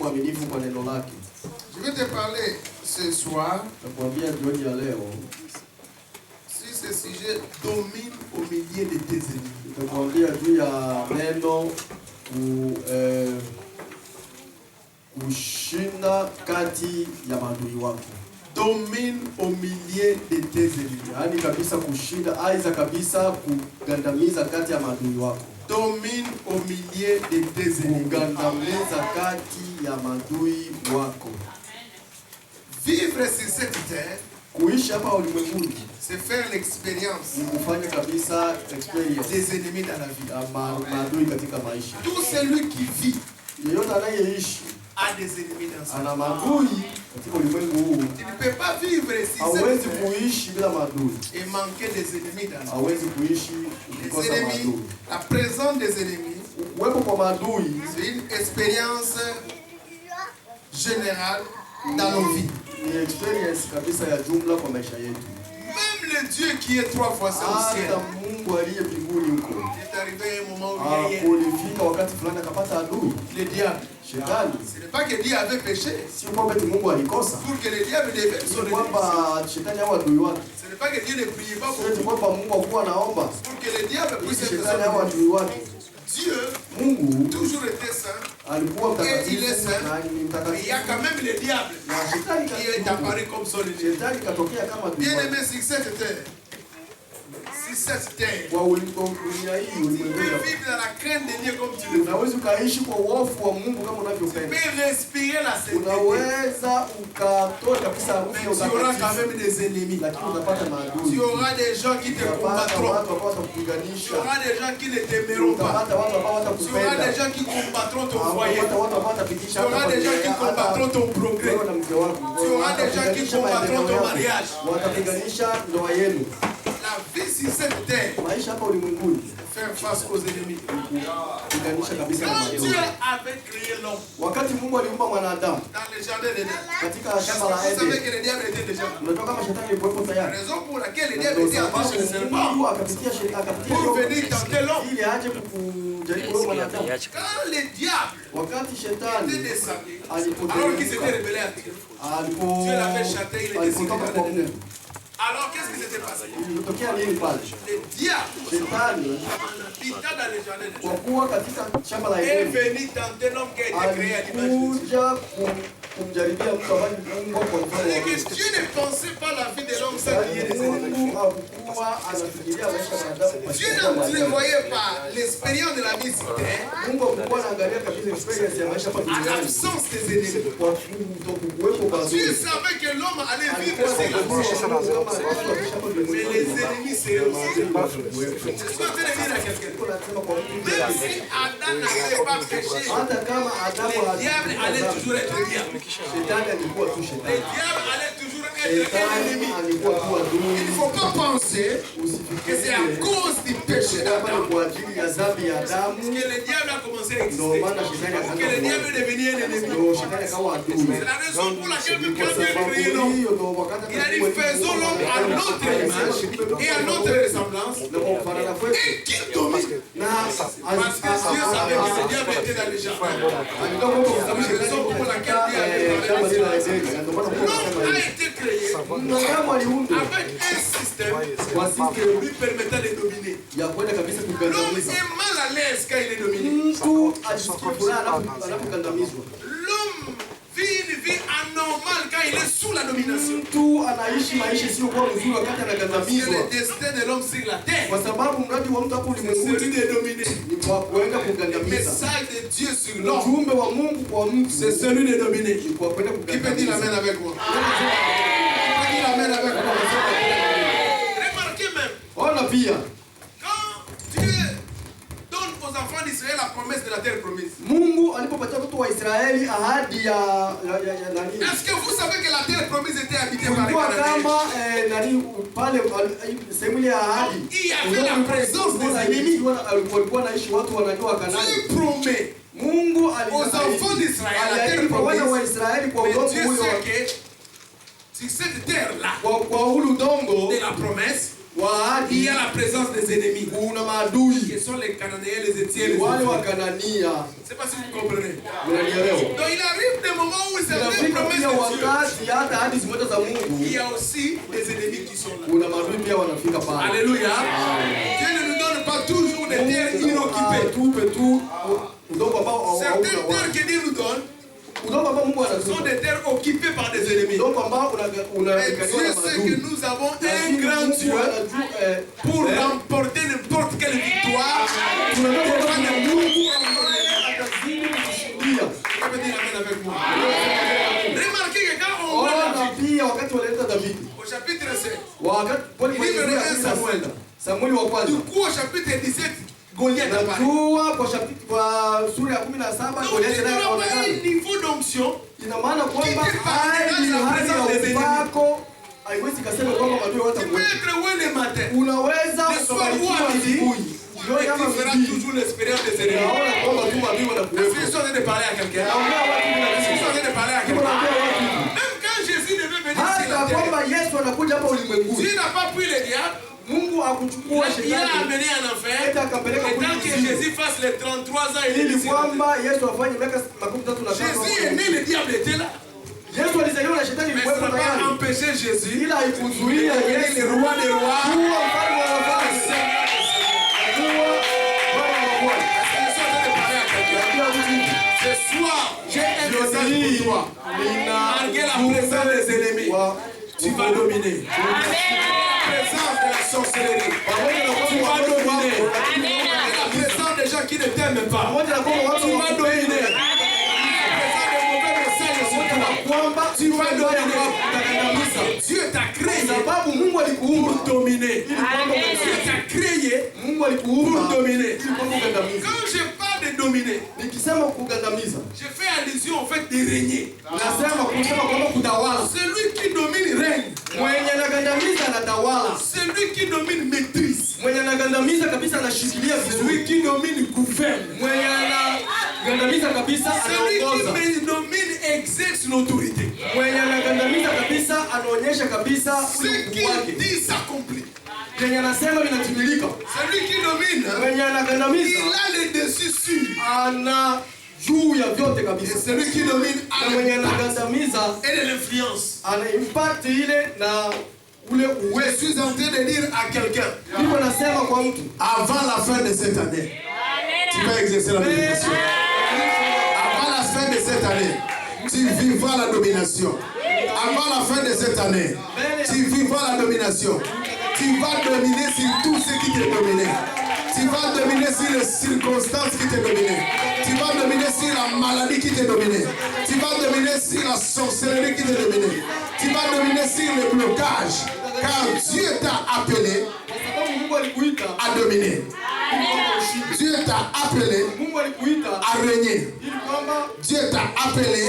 mwaminifu kwa neno lake. Je vais te parler ce soir Nakwambia jioni ya leo si ce sujet domine au milieu de tes ennemis. nakwambia juu ya neno kushinda kati ya maadui wako. Domine au milieu de tes ennemis. Yaani kabisa kushinda, aiza kabisa kugandamiza kati ya maadui wako. Domine au milieu de tes ennemis. Kugandamiza kati ya maadui wako. Vivre sur cette terre, Kuishi hapa ulimwenguni c'est faire l'expérience ni kufanya kabisa experience des ennemis dans la vie. ya maadui katika maisha. Tout celui qui vit Yeyote anayeishi a des ennemis dans sa vie. ana maadui katika ulimwengu huu. Tu ne peux pas vivre sur cette Hawezi terre kuishi bila maadui. et manquer des ennemis dans sa vie. Hawezi kuishi Les ukikosa ennemis, maadui. la présence des ennemis, Uwepo kwa maadui c'est une expérience générale dans nos vies. ni experience kabisa ya jumla kwa maisha yetu. Même le Dieu qui est 3 fois ça au ciel. Hata Mungu aliye mbinguni huko Il est arrivé un moment où il y a kulifika wakati fulani akapata adui, le diable. shetani. Ce n'est pas que Dieu avait péché Si kwamba eti Mungu alikosa, pour que le diable devienne son si ennemi. kwamba shetani au adui wake, Ce n'est pas que Dieu ne priait pas si eti pour kwamba Mungu hakuwa anaomba que le diable puisse ili être shetani son au ennemi. adui wake. Dieu, Mungu toujours été saint, alikuwa il est mtakatifu saint. na ni Et il y a mtakatifu, quand même le diable na shetani qui est apparu comme son ennemi. shetani katokea kama adui Bien wake. aimé sur cette terre, sur cette terre, Kwa dunia hii tu peux ulimwenguni, vivre dans la crainte de Dieu comme tu le veux. unaweza ukaishi kwa uofu wa Mungu kama Tu unavyopenda. peux respirer la sainteté, Unaweza ukatoa kabisa harufu mais ya tu auras quand utakatifu, même des ennemis. lakini utapata maadui. Tu auras des gens qui te Utapata combattront. watu ambao Tu watakupiganisha. auras des gens qui ne t'aimeront pas. Utapata watu ambao Tu auras watakupenda. des gens qui combattront ton foyer. Utapata watu ambao watapitisha Tu auras des gens qui combattront ton progrès. wewe na mke wako. Tu auras des gens qui combattront ton mariage. Watapiganisha ndoa yenu. La vie sur cette terre, Maisha hapa ulimwenguni faire face aux ennemis. kupiganisha kabisa na Quand Dieu maadui. avait créé l'homme Wakati Mungu aliumba mwanadamu dans le jardin d'Éden, katika est-ce que shamba la vous savez Eden, que le diable était déjà là? unajua kama shetani alikuwepo La tayari. raison pour laquelle le diable Ndio était attaché sababu le serpent, Mungu akapitia pour venir tenter l'homme. ili aje kujaribu wewe mwanadamu. Quand le diable Wakati était shetani descendu, alors qu'il s'était alipotoka rebellé à Dieu, Dieu l'avait chanté, il était alipotoka sorti kwa de Mungu, alors qu'est-ce qui s'était passé? ilitokea nini pale? Le diable, Shetani en habitant dans le jardin kwa d'Éden, kuwa katika shamba la est Edeni venu tenter l'homme qui a été créé à l'image de Dieu. alikuja kumjaribia mtu ambaye Mungu kwa mfano wa C'est-à-dire Mungu. que Dieu ne pensait pas la vie de l'homme sans qu'il y ait des ennemis. Mungu hakuwa anafikiria maisha ya mwanadamu kwa Dieu sababu ya ne maadui. voyait pas l'expérience de la vie sur terre Mungu hakuwa anaangalia kabisa experience ya maisha hapa à duniani l'absence des ennemis. kwa kutokuwepo kwa Dieu adui. savait que l'homme allait vivre Alikuwa sur la anajua terre. Mungu kama watu wakisha hapa Mais les duniani ennemis seraient aussi. Je suis en train de dire à quelqu'un. Mungu anasema kwa mtu Même yeyote, si Adam n'avait pas péché, hata kama Adamu le diable allait alikuwa toujours être diable. shetani alikuwa tu Le shetani. diable allait toujours être un Shetani ennemi. alikuwa tu Il adui. ne faut pas penser que c'est à Usifikirie cause du péché kama d'Adam ni kwa ajili ya dhambi ya Adamu que le diable a commencé à ndio exister. maana shetani Que le diable akaanza est devenu un ennemi. ndio shetani akawa adui. C'est la raison pour laquelle Kwa quand Dieu a sababu créé l'homme, hiyo ndio wakati il a dit faisons l'homme à notre image et à notre ressemblance na kwa kufanana kwetu et qu'il domine. na Parce que Dieu savait que le diable était dans les jardins. C'est la raison pour laquelle Dieu a créé l'homme a été créé mwanadamu aliundwa avec un système kwa system lui permettant de dominer. ya kwenda kabisa L'homme kugandamiza. est mal à l'aise quand il est dominé. Mtu ajisikie furaha anapokandamizwa. L'homme vit une vie anormale quand il est sous la domination. Mtu anaishi maisha sio kwa mzuri wakati C'est anagandamizwa, le destin de l'homme sur la terre. kwa sababu mradi wa mtu hapo C'est celui ulimwenguni de dominer. ni kwa kuenda Le kugandamiza. message de Dieu sur l'homme, Ujumbe wa Mungu kwa mtu c'est celui de dominer. ni kwa kwenda Qui peut dire l'amen kugandamiza. avec moi? Qui peut dire l'amen avec moi? Remarquez même, Ona pia quand Dieu donne aux enfants d'Israël la promesse de la terre promise, Mungu alipopatia watu wa Israeli ahadi ya nani? est-ce que vous savez que la terre promise était habitée par les Kulikuwa Cananéens? kama nani pale sehemu ile ya ahadi. Il y avait la présence des ennemis. Walikuwa naishi watu wanajua Kanaani. Dieu promet Mungu aux enfants d'Israël la terre aliahidi kwa wana wa promise. Israeli kwa Mais udongo Dieu huyo sait que sur cette terre-là, kwa ule udongo de la promesse, wa il y ahadi a la présence des ennemis. kuna maadui Qui sont les Cananéens, les Étiens, les wale wa Éthiopiens. Kanania. Je ne sais pas si vous comprenez. Unanielewa? Donc il arrive moments où c'est les promesses de Dieu, il y a aussi des ennemis qui sont là. Alléluia. Dieu ne nous donne pas toujours des terres inoccupées. Certaines terres que Dieu nous donne sont des terres occupées par des ennemis. Et Dieu sait que nous avons un grand Dieu pour remporter n'importe quelle victoire. Remarquez que quand on voit David, au chapitre 7, Samuel, du coup au chapitre 17, Goliath apparaît. Donc il y aura un niveau d'onction qui te parlera de la présence des ennemis. Tu peux être où le matin, le soir ou à midi, et tu feras toujours l'expérience des ennemis. Est-ce que je suis en train de parler à quelqu'un? Est-ce que je suis en train de parler à quelqu'un? Même quand Jésus devait venir sur la terre, Dieu n'a pas pris le diable. Il a amené en enfer. Et tant que Jésus fasse les 33 ans, il est ici. Jésus est né, le diable était là. Mais ça n'a pas empêché Jésus. Il a devenir le roi des rois. Ce soir, j'ai un message pour toi. Malgré la présence des ennemis, tu vas dominer. La présence de la sorcellerie, tu vas dominer. La présence des gens qui ne t'aiment pas, tu vas dominer. La présence des mauvais messages sur toi, tu vas dominer. Dieu t'a créé pour dominer. Dieu t'a créé pour dominer. Quand je parle de dominer, je fais allusion au fait de régner. Celui qui domine règne. Celui qui domine maîtrise. Celui qui domine gouverne. Celui qui domine exerce l'autorité. Ce qu'il dit s'accomplit. Celui qui domine, il a le dessus sûr. Et celui qui domine a l'impact et de l'influence. Je suis en train de dire à quelqu'un, avant la fin de cette année, tu vas exercer la domination. Avant la fin de cette année, tu vivras la domination. Avant la fin de cette année, tu vivras la domination. Tu vas dominer sur tout ce qui t'est dominé. Tu vas dominer sur les circonstances qui t'ont dominé. Tu vas dominer sur la maladie qui t'est dominée. Tu vas dominer sur la sorcellerie qui t'est dominée. Tu vas dominer sur le blocage. Car Dieu t'a appelé à dominer. Dieu t'a appelé à régner. Dieu t'a appelé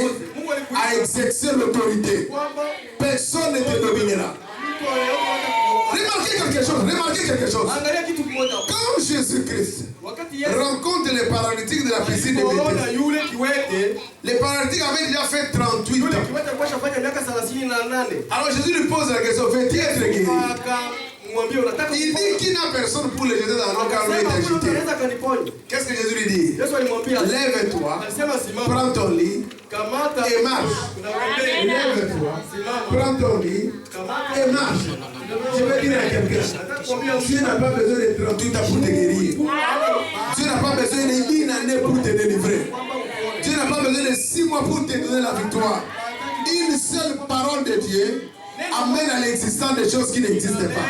à exercer l'autorité. Personne ne te dominera. Remarquez quelque chose. Quand Jésus-Christ rencontre les paralytiques de la piscine de Bethesda, les paralytiques avaient déjà fait 38 ans. Alors Jésus lui pose la question, veux-tu être guéri? Il dit qu'il n'a personne pour le jeter dans l'eau car l'eau est agitée. Qu'est-ce que Jésus lui dit? Lève-toi, prends ton lit et marche. Lève-toi, prends ton lit et marche. Je vais dire à quelqu'un, Dieu n'a pas besoin de 38 ans pour te guérir. Dieu n'a pas besoin de 1 année pour te délivrer. Dieu n'a pas besoin de 6 mois pour te donner la victoire. Une seule parole de Dieu amène à l'existence des choses qui n'existent pas.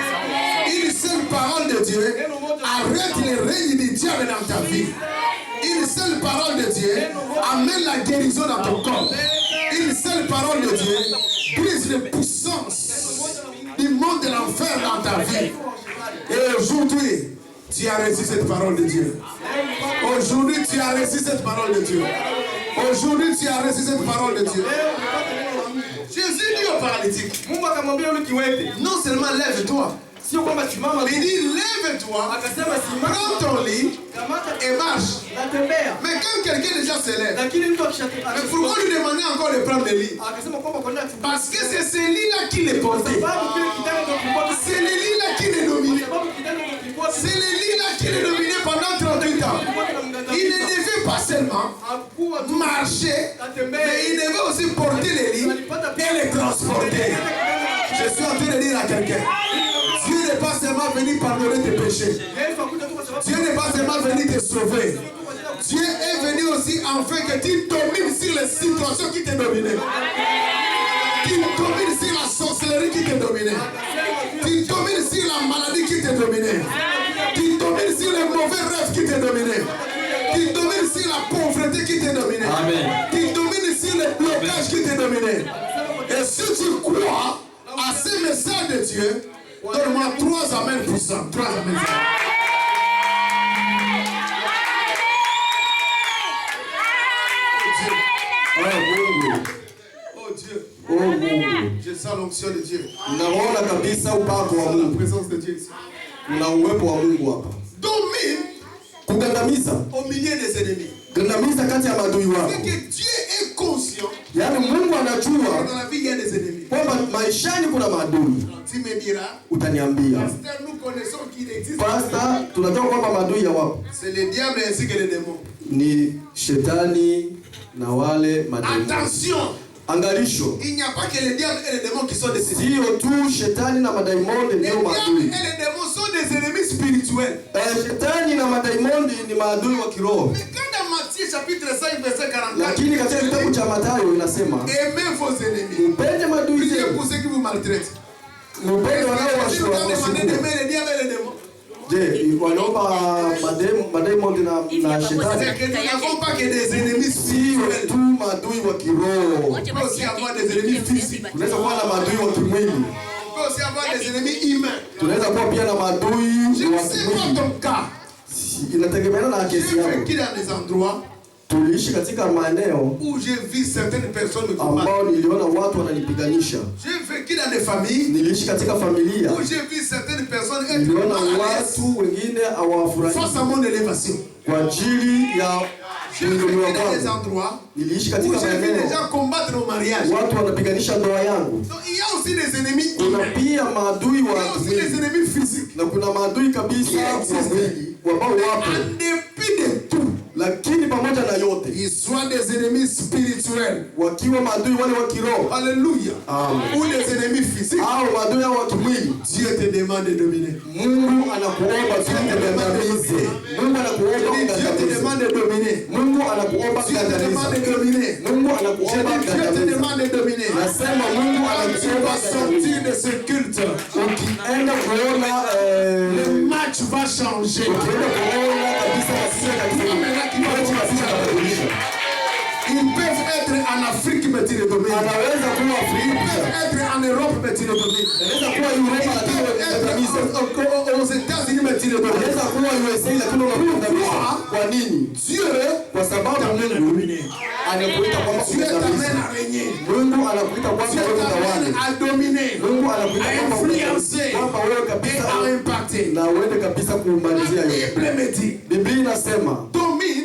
Une seule parole de Dieu arrête le règne du diable dans ta vie. Une seule parole de Dieu amène la guérison dans ton corps. Une seule parole de Dieu brise les puissances du monde de l'enfer dans ta vie. Et aujourd'hui, tu as reçu cette parole de Dieu. Aujourd'hui, tu as reçu cette parole de Dieu. Aujourd'hui, tu as reçu cette parole de Dieu. Jésus dit au paralytique, non seulement lève-toi, il dit lève-toi, prends ton lit et marche. Mais quand quelqu'un déjà se lève, mais pourquoi lui demander encore de prendre le lit? Parce que c'est ce lit-là qui l'est porté. C'est le lit-là qui l'est dominé. C'est le lit-là qui l'est dominé pendant 38 ans. Il ne devait pas seulement marcher, mais il devait aussi porter les livres et les transporter. Je suis en train de dire à quelqu'un, Dieu n'est pas seulement venu pardonner tes péchés. Dieu n'est pas seulement venu te sauver. Dieu est venu aussi afin que tu domines sur les situations qui te dominaient. Tu domines sur la sorcellerie qui te dominait. Tu domines sur la maladie qui te dominait. Tu domines sur les mauvais rêves qui te dominaient. Tu domines sur la pauvreté qui te dominait. Amen. Tu domines sur les blocages qui te dominaient. Et si tu crois à ce message de Dieu, donne-moi 3 amens puissants. 3 amens. Oh Dieu. Oh Mungu. Je sens l'onction de Dieu. Naona kabisa upako wa La Mungu. présence de Dieu ici. Kuna uwepo wa Mungu hapa. Domine Kugandamiza. au milieu des ennemis. Gandamiza kati ya maadui wako. C'est que Dieu est conscient Yaani Mungu que anajua dans la vie il y a des ennemis. kwamba maishani kuna maadui. Tu me diras, Utaniambia. pasteur, nous connaissons qu'il existe. Pastor, tunajua kwamba maadui ya wapo C'est le diable ainsi que les démons. ni shetani na wale mademoni. Attention, Angalisho, il n'y a pas que les diables et les démons qui sont des ennemis. sio tu shetani na madaimondi Les ndio diables maadui. et les démons sont des ennemis spirituels. Shetani na madaimondi ni maadui wa kiroho. Mais quand dans Matthieu chapitre 5 verset 44, Lakini katika kitabu cha Mathayo inasema aimez vos ennemis. mpende maadui Priez zenu, pour ceux qui vous maltraitent. mpende Est-ce wanaowashukuru. que vous demandez d'aimer les diables et les démons? Je, wanaomba madaimondi na C'est shetani que nous n'avons pas que des ennemis sio spirituels. tu maadui wa kiroho. On peut aussi avoir des ennemis physiques. Tunaweza kuwa na maadui wa kimwili, On peut aussi avoir des ennemis humains. tunaweza kuwa pia na maadui Je wa ne sais pas kimwili. ton cas. Inategemeana na J'ai kesi yako. vécu dans des endroits Tuliishi katika maeneo où j'ai vu certaines personnes me combattre. ambao niliona watu wananipiganisha. J'ai vécu dans des familles Niliishi katika familia, où j'ai vu certaines personnes être niliona mal à l'aise watu wengine face hawafurahi à mon élévation. kwa ajili ya J'ai vécu kuinuliwa dans des kwangu. endroits Niliishi où katika j'ai vu des maeneo gens combattre au mariage. watu wanapiganisha ndoa yangu. Donc il y a aussi des ennemis Kuna humains. pia maadui Il y a wa aussi des kimwili ennemis physiques. na kuna maadui kabisa wa mwili ambao wapo, En dépit de tout, lakini pamoja na yote ils soient des ennemis spirituels. wakiwa maadui wale wa kiroho Alléluia. Amen. Ou des ennemis physiques. au maadui hao wa kimwili, Dieu te demande de dominer. Mungu anakuomba tu ugandamize. Mungu anakuomba Dieu te ugandamize. demande de dominer. Mungu anakuomba Dieu te demande de ugandamize. dominer. Mungu Je anakuomba dis, Dieu te ugandamize. demande de dominer. Nasema Mungu Quand tu anakuomba vas ugandamize. sortir de ce culte, Ukienda kuona le match va changer. ukienda kuona kabisa katika kabisa kabadilisha. Ils peuvent être en Afrique, mais tu les domines. Anaweza kuwa Ils Afrika, peuvent être en Europe, mais tu les domines. anaweza kuwa Europa Ils lakini peuvent unakandamiza. être aux États-Unis, mais tu les domines. Anaweza kuwa USA lakini unakandamiza. Kwa nini? Dieu Kwa sababu Mungu anakuita kwamba Dieu t'amène ugandamize. à régner. Mungu anakuita kwamba Dieu wewe t'amène utawale. à dominer, Mungu anakuita à kwamba influencer kwamba wewe et kabisa à impacter. na uende kabisa kumalizia La yote. Bible me dit, Biblia inasema domine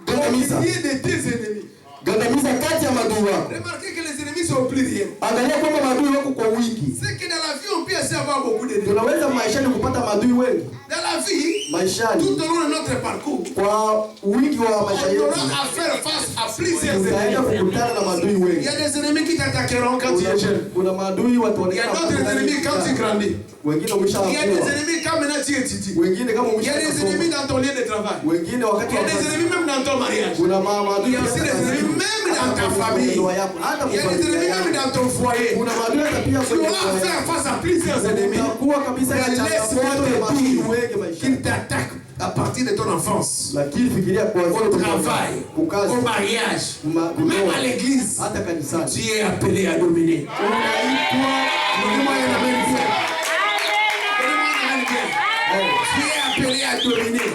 au Gandamiza. milieu de tes ennemis. gandamiza kati ya maadui wako. Remarquez que les ennemis sont au pluriel. Angalia kwamba maadui wako kwa wingi. C'est que dans la vie, on peut aussi avoir beaucoup d'ennemis. Tunaweza maishani kupata maadui wengi Dans la vie, maishani, tout au long de notre parcours, kwa wingi wa maisha on yetu aura à faire face à plusieurs tutaenda ennemis. kukutana na maadui Il wengi. y a des ennemis qui t'attaqueront quand tu es jeune. Kuna maadui Il y a wataonekana d'autres ennemis quand tu grandis. wengine Il y a des umeshakuwa, ennemis quand maintenant tu étudies. wengine kama Il y a des ennemis umeshasoma, dans ton lieu de travail. wengine wakati Il y a wa des kazi. ennemis même dans ton mariage. Kuna maadui Il y a aussi des ennemis même dans ta famille. ndoa yako, hata Il y a des familia ennemis yako. même dans ton foyer. Kuna maadui hata pia Tu kwenye auras à ndoa faire yako. face à plusieurs ennemis Utakuwa kabisa na Mais laisse-moi changamoto te ya maadui dire wengi maishani. qui t'attaquent à partir de ton enfance. Lakini fikiria kwa Au travail, kukazi, au mariage, kuma- même kuoa, à l'église. hata kanisani. Tu es appelé à dominer. Unaitwa Donnez-moi un amen bien. Donnez-moi un amen bien. Tu es appelé à dominer.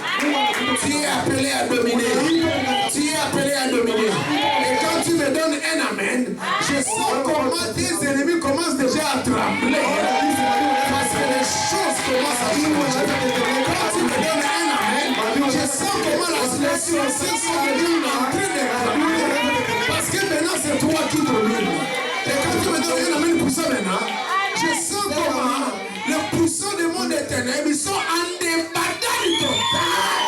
Tu es appelé à dominer. Tu es appelé à dominer. Et quand tu me donnes un amen, je sens comment tes ennemis commencent déjà à trembler. Parce que les choses commencent à changer. Quand tu me donnes un amen, je sens comment la situation est en train de trembler. Parce que maintenant c'est toi qui domines. Et quand tu me donnes un amen pour ça maintenant, je sens comment les puissants du monde des ténèbres ils sont en débandade totale.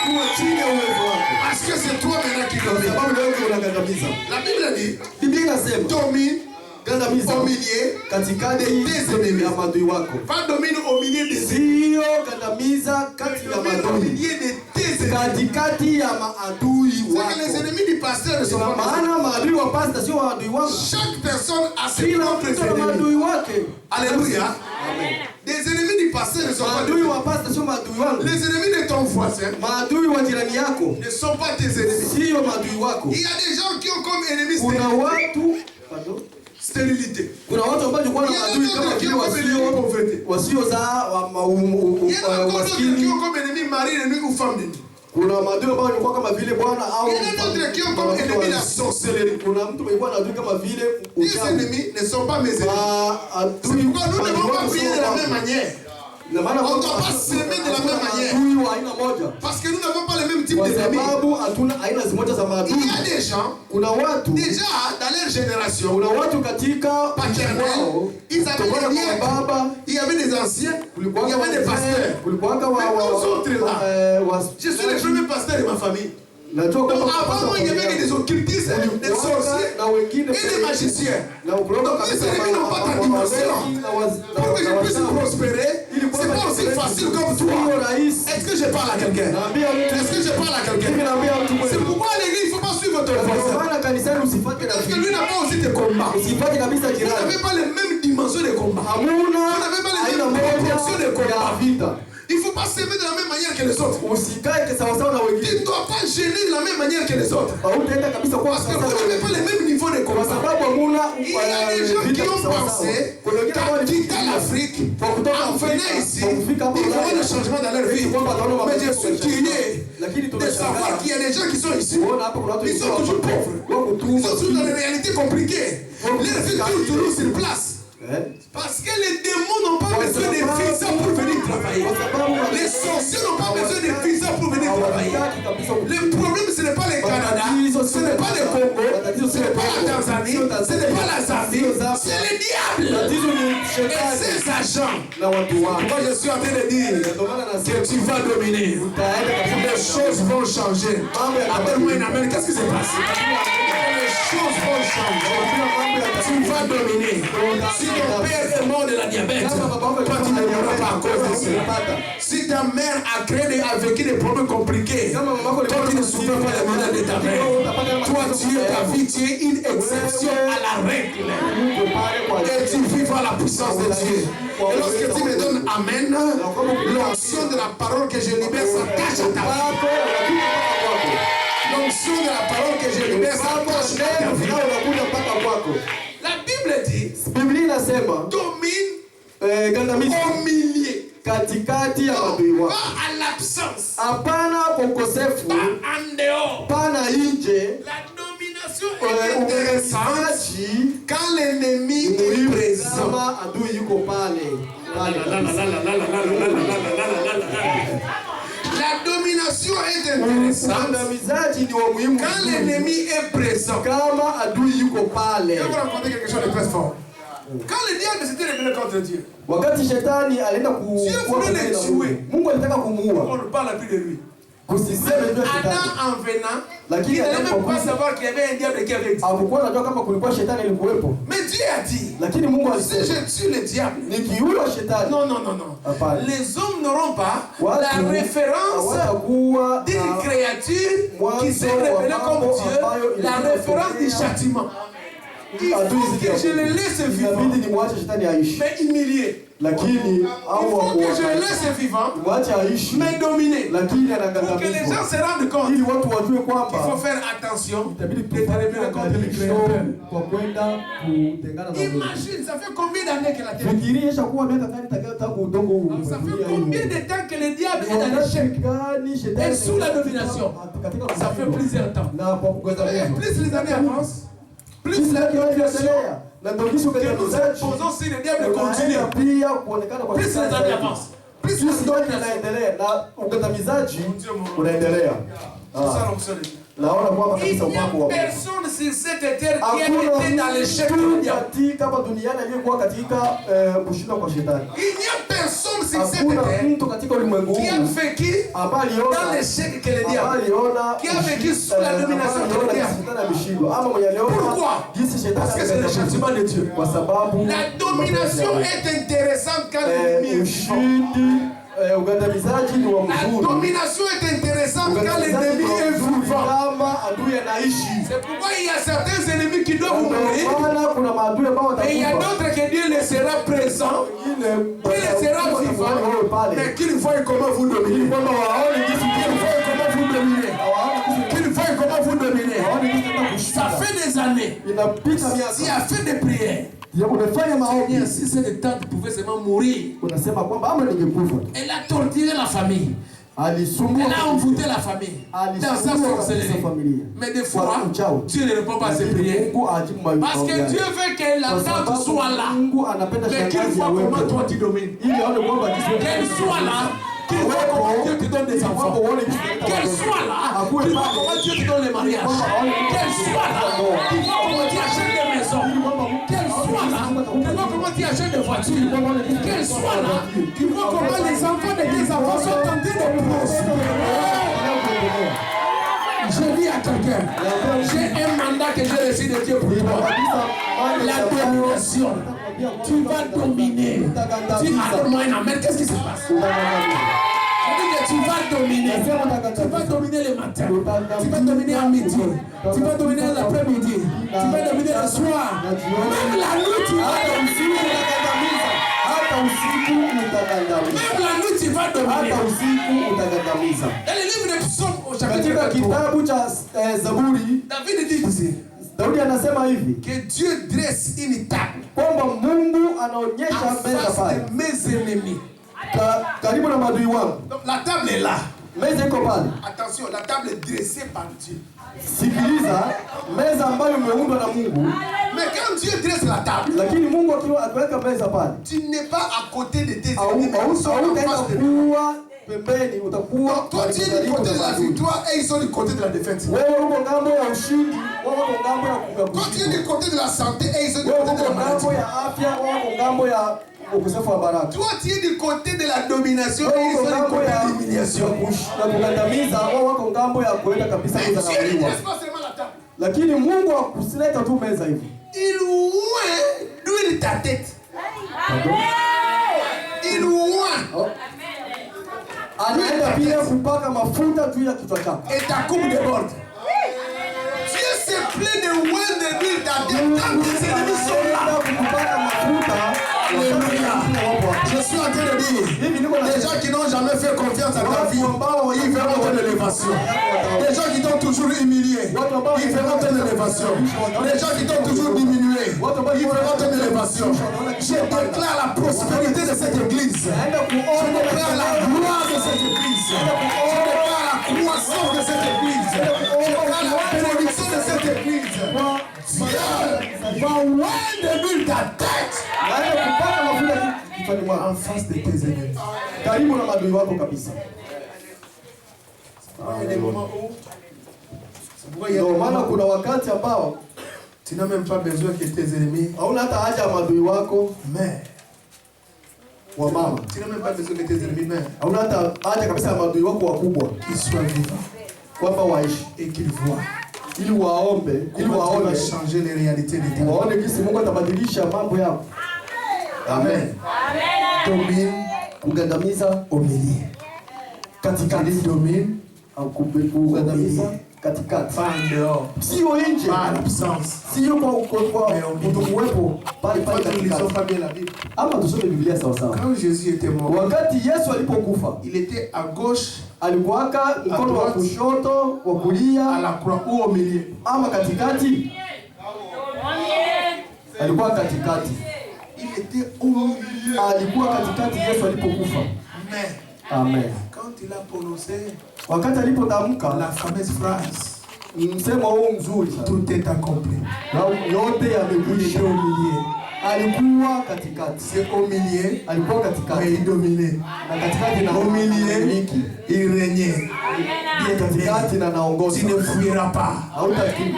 kuwa chini ya uwezo wako. Parce que c'est toi maintenant qui domines. wanagandamiza. La Bible dit, Biblia inasema domine gandamiza au milieu katikati des ennemis. ya maadui wako. Pas domine au milieu des ennemis. Sio gandamiza kati ya Domine au maadui. milieu de tes ennemis. Katikati ya maadui C'est que les wako. ennemis du pasteur ne sont Ina pas maana maadui wa pastor sio maadui wako. chaque personne a ses Kila propres mtu ana ennemis. maadui wake. Alléluia. Amen. Des ennemis du pasteur ne sont pas Maadui wa pastor sio maadui wangu. les ennemis de ton voisin Maadui wa jirani yako ne sont pas tes ennemis. sio maadui wako. Il y a des gens qui ont comme ennemis Kuna watu stérilité. kuna watu ambao walikuwa na maadui kama vile wasiozaa Il y en a encore d'autres qui maskini. ont comme ennemi mari, ennemi ou femme d'ennemi. Kuna maadui ambao walikuwa kama vile bwana au Il y en a d'autres qui ont comme ennemi la sorcellerie. kuna mtu alikuwa na adui kama vile Les uchawi. ennemis ne sont pas mes ennemis. C'est pourquoi nous ne devons pas prier de la même manière. Na maana On ne doit pas s'aimer de la même manière. adui wa aina moja. Parce que nous n'avons pas le même type Kwa d'ennemis. sababu hatuna aina zimoja za Il maadui. y a des gens, Kuna watu déjà dans leur génération, kuna watu katika paternelle, wao ils avaient kutokana des kwa liens. baba Il y avait des anciens, il y kulikuwa avait des pasteurs. kulikuwa Mais nous autres là, je suis le premier pasteur de ma famille. najua Donc kwamba avant moi, il y avait des occultistes, des sorciers na wengine et des magiciens. na ukuloga Donc les ennemis n'ont pas ta dimension. Pour que je puisse prospérer, c'est pas aussi facile comme toi. Est-ce que je parle à quelqu'un? Est-ce que je parle à quelqu'un? C'est pourquoi à l'église, il ne faut pas suivre ton voisin. Parce que lui n'a pas aussi des combats. Vous n'avez pas les mêmes dimensions de combat. Vous n'avez pas les mêmes proportions de combat. Il ne faut pas s'aimer de la même manière que les autres. Tu ne dois pas gêner de la même manière que les autres. Parce que vous n'avez pas les mêmes niveaux de combat. Il y a des gens qui ont pensé qu'en quittant l'Afrique, en venant ici, ils vont avoir des changements dans leur vie. Mais je suis curieux de savoir qu'il y a des gens qui sont ici. Ils sont toujours pauvres. Ils sont toujours dans des réalités compliquées. Leur vie tourne toujours sur place. Parce que les démons n'ont pas besoin de visa pour venir travailler. Les sorciers n'ont pas besoin de visa pour venir travailler. Le problème, ce n'est pas le Canada, ce n'est pas le Congo, ce n'est pas la Tanzanie, ce n'est pas la Zambie, c'est le diable. Et ses agents. Moi, je suis en train de dire que tu vas dominer. Les choses vont changer. Appelle-moi une Amérique, qu'est-ce qui se passe? Les choses vont changer. Tu vas dominer. Si ton père est mort de la diabète, toi tu ne mourras pas à cause de cela. Si ta mère a vécu des problèmes compliqués, toi tu ne souffres pas la maladie de ta mère. Toi ta vie, tu es une exception à la règle. Et tu vivras la puissance de Dieu. Et lorsque tu me donnes Amen, l'onction de la parole que je libère s'attache à ta vie. L'onction de la parole que je libère s'attache à ta vie. La Bible dit, domine au milieu, katikati ya maadui wako. pas à l'absence, Hapana kwa ukosefu, pas en dehors. pana nje. La domination est intéressante quand l'ennemi est présent. Kama adui yuko pale. La domination est intéressante quand l'ennemi est présent. Kama adui yuko pale. Je vais vous raconter quelque chose de très fort. Quand le diable s'était rebellé contre Dieu, Wakati shetani alienda Mungu alitaka kumuua. on ne parle plus de lui. Kusiseme juu ya Adam shetani. en venant, Lakini il n'allait même pas alipokuja savoir qu'il y avait un diable qui avait existé. hakukuwa anajua kama kulikuwa shetani alikuwepo. Mais Dieu a dit, Lakini Mungu si alisema je tue le diable, nikiua shetani, non, non, non, non. Hapana. Les hommes n'auront pas watu la référence hawatakuwa d'une na créature qui s'est révélée comme Dieu, la référence du châtiment. Il faut que je le laisse vivant, inabidi nimwache shetani aishi. mais humilié. Lakini Il au faut que je le laisse vivant, mwache aishi. mais dominé. Lakini Pour que les gens anagandamizwa. se rendent compte Ili watu wajue qu'il faut kwamba faire attention itabidi de te révéler contre le Créateur. kwa kwenda kutengana na Mungu. Imagine, ça fait combien d'années que la terre? Fikiria ishakuwa miaka gani tangu udongo huu. Ça fait combien de temps que le diable est dans l'échec? Et sous la domination. Ça fait plusieurs temps. Na kwa kugandamizwa. Plus les années avancent, plus Plus la la domination kiendelea na ndio que nous imposons si le diable continue. pia kuonekana kwa Plus les années avancent, plus la ndio domination. inaendelea na ugandamizaji unaendelea. C'est ça l'onction de Dieu. Naona kwamba Il kabisa n'y a upako wa personne sur cette terre qui a hakuna été dans l'échec du mtu diable. katika hapa duniani aliyekuwa katika kushinda kwa shetani. Il n'y a personne sur cette terre qui a vécu dans l'échec que le diable, qui a vécu sous la domination du diable. Pourquoi? Parce que c'est le châtiment de Dieu. La domination est intéressante quand l'ennemi est la domination est intéressante quand l'ennemi est vivant. C'est pourquoi il y a certains ennemis qui doivent mourir. Et il y a d'autres que Dieu laissera présent, qu'il laissera vivant, mais qu'il voie comment vous dominer. Qu'il voie comment vous dominer. Ça fait des années. Il a fait des prières. Si cette tante pouvait seulement mourir, elle a torturé la famille. Elle a envoûté la famille dans sa sorcellerie. Mais des fois, Dieu ne répond pas à ses prières. Parce que Dieu veut que la tante soit là. Mais qu'il voit comment toi tu domines. Qu'elle soit là. Qu'il voit comment Dieu te donne des enfants. Qu'elle soit là. Qu'il voit comment Dieu te donne les mariages. Qu'elle soit là. Qu'il voit comment tu achètes des maisons. Qu'elle soit là. Qu'il voit comment tu achètes des voitures. Qu'elle soit là. Qu'il voit comment les enfants de tes enfants sont en train de prospérer. Je dis à quelqu'un, j'ai un mandat que j'ai reçu de Dieu pour toi. La domination. Tu vas dominer. Donne-moi un amen. Qu'est-ce qui se passe? Tu vas dominer. Tu vas dominer le matin. Tu vas dominer à midi. Tu vas dominer l'après-midi. Tu vas dominer le soir. Même la nuit, tu vas dominer. Même la nuit, tu vas dominer. Dans le livre de Psaume au chapitre 3, David dit Daudi anasema hivi que Dieu dresse une table kwamba Mungu anaonyesha meza pale mes ennemis karibu na maadui wangu. La table est là. Meza iko pale. Attention, la table est dressée par Dieu. Sikiliza, meza ambayo imeundwa na Mungu. Mais quand Dieu dresse la table, lakini Mungu akiweka meza pale, tu n'es pas à côté de tes ennemis. Pembeni utakuwa toi tu es du côté de la victoire et ils sont du côté de la défaite. Wewe uko ngambo ya ushindi, wewe uko ngambo ya kugabuka. Toi tu es du côté de la santé et ils sont du côté de la maladie. Ngambo ya afya, wewe uko ngambo ya ukosefu wa baraka. Toi tu es du côté de la domination et ils sont du côté de l'humiliation. Na kugandamiza, wewe uko ngambo ya kuenda kabisa kuzanauliwa. Lakini Mungu akusileta tu meza hivi. Il oint d'huile ta tête. Il oint. Anaenda pia kupaka mafuta juu ya kichwa chako. Et ta coupe déborde. Dieu se plaît de oint de l'huile ta tête quand tes ennemis sont là. Kupaka mafuta. Alléluia. Je suis en train de dire, les gens qui n'ont jamais fait confiance à ta vie, ils verront ton élévation. Les gens qui t'ont toujours humilié, ils verront ton élévation. Les gens qui t'ont toujours diminué, ils verront ton élévation. Je déclare la prospérité de cette église. Je déclare la gloire de cette église. Je déclare la croissance de cette église. Je déclare la bénédiction de cette église. Dieu va oint de l'huile ta tête. En face de tes ennemis. Karibu na maadui wako kabisa. Ndio maana kuna wakati ambao tu n'as même pas besoin que tes ennemis. Hauna hata haja ya maadui wako mais wa mama. Tu n'as même pas besoin que tes ennemis mais hauna hata haja kabisa ya maadui wako wakubwa qu'ils soient vivants kwamba waishi et qu'ils voient. Ili waombe, ili waone changer les réalités de ta vie. Waone kisi Mungu atabadilisha mambo yako. Amen. Domine, kugandamiza, humilie. Katikati domine, au kugandamiza, katikati. Pas en dehors. Sio nje. Pas en absence. Sio kwa kutokuwepo pale katikati. Ama tusome Biblia sawa sawa. Quand Jésus était mort, wakati Yesu alipokufa, il était à gauche, alikuwaka mkono wa kushoto, wa kulia, à la croix ou au milieu. Ama katikati. Alikuwa katikati. Il était au milieu. Alikuwa katikati Yesu alipokufa. Mais amen. Quand il a prononcé wakati alipotamka la fameuse phrase, msemo huu mzuri, tout est accompli. Na yote yamekwisha. Au milieu. alikuwa katikati. C'est au milieu. Alikuwa katikati. Mais il dominait. Na katikati na au milieu, il régnait. Ndiye katikati na naongoza. Tu ne fuiras pas.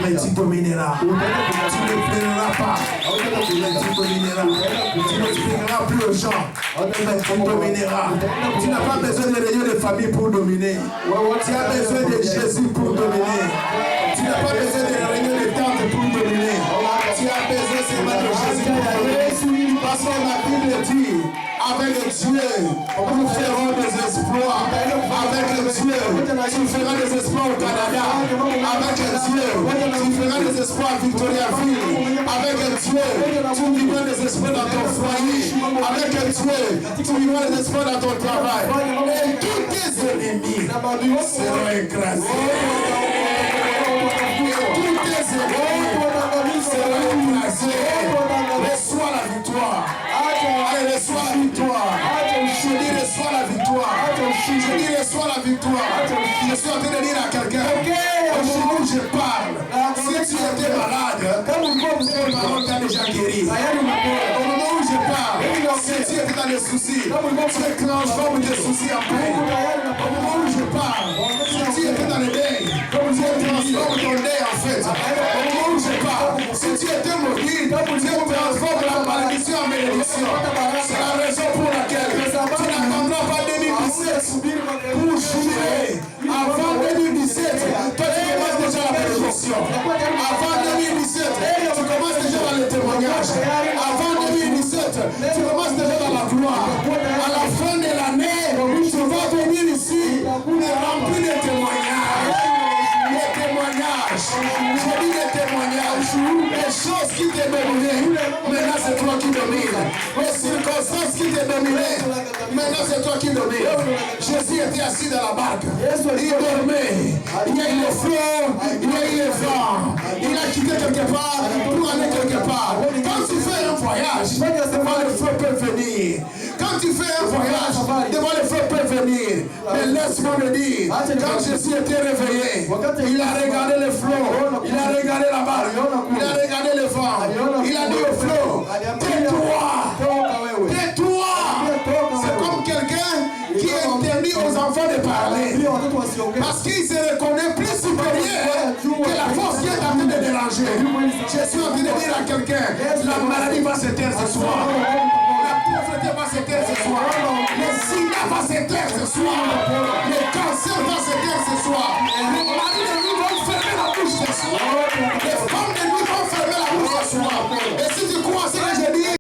Mais tu domineras. Tu ne pleureras pas. Mais tu domineras. Tu ne pleureras plus aux gens. Mais tu domineras. Tu n'as pas besoin de réunion de famille pour dominer. Tu as besoin de Jésus pour dominer. Tu n'as pas besoin de réunion de tente pour dominer. Tu as besoin seulement de Jésus pour dominer. Parce que la Bible dit, avec Dieu, nous ferons des exploits. Avec Dieu, tu feras des exploits au Canada. Avec Dieu, tu feras des exploits à Victoriaville. Avec Dieu, tu vivras des exploits dans ton foyer. Avec Dieu, tu vivras des exploits dans ton travail. Et tous tes ennemis seront écrasés. Tous tes ennemis seront écrasés. Reçois la victoire. Allez, reçois la victoire. Je dis reçois la victoire. Je dis reçois la victoire. Je suis en train de dire à quelqu'un, au moment où je parle, si tu étais malade, ces paroles t'ont déjà guéri. Au moment où je parle, si tu étais dans les soucis, tu transformes tes soucis en paix. Au moment où je parle, si tu étais dans les deuils, tu transformes ton deuil en fête. Au moment où je parle, si tu étais maudit, tu transformes la malédiction en bénédiction. C'est la raison pour laquelle tu n'attendras pas 2017 pour jubiler. Avant 2017, toi tu commences déjà la bénédiction. Avant 2017, tu commences déjà dans le témoignage. Avant 2017, tu commences déjà dans la gloire. À la fin de l'année, tu vas venir ici et remplir les témoignages. Les témoignages. Je dis les témoignages. Les choses qui te dominaient, maintenant c'est toi qui domines. Les circonstances qui te dominaient, maintenant c'est toi qui domines. Jésus était assis dans la barque. Il dormait. Il y a eu le flot, il y a eu le vent. Il a quitté quelque part pour aller quelque part. Quand tu fais un voyage, devant le feu peut venir. Quand tu fais un voyage, devant le feu peut venir. Mais laisse-moi le dire, quand Jésus était réveillé, il a regardé le flot, il a regardé la barque, il a regardé le vent, il a dit au flot, tais-toi, tais-toi. C'est comme quelqu'un qui interdit aux enfants de parler. Parce qu'il se reconnaît plus supérieur que la force qui est en train de déranger. Je suis en train de dire à quelqu'un, la maladie va se taire ce soir.